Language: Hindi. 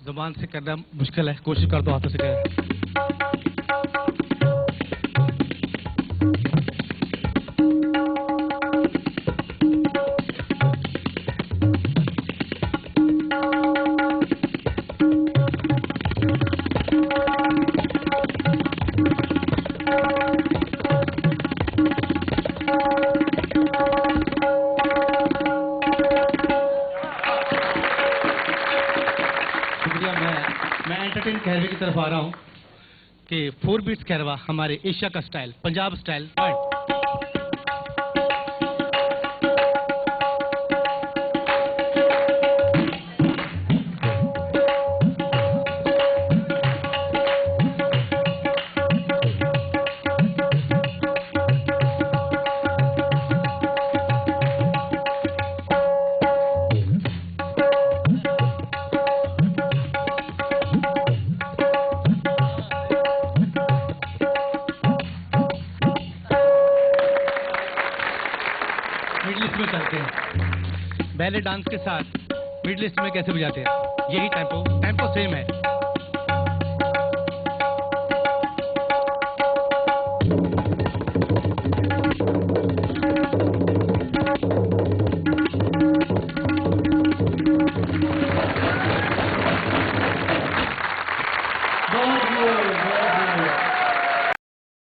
जुबान से करना मुश्किल है, कोशिश कर दो हाथों से करें। मैं एंटरटेन कहरवे की तरफ आ रहा हूँ कि 4 बीट्स कहरवा हमारे एशिया का style, Punjab style. Middle east में चलते हैं, बैले डांस के साथ मिडिल ईस्ट में कैसे बजाते हैं, यही टेम्पो सेम है।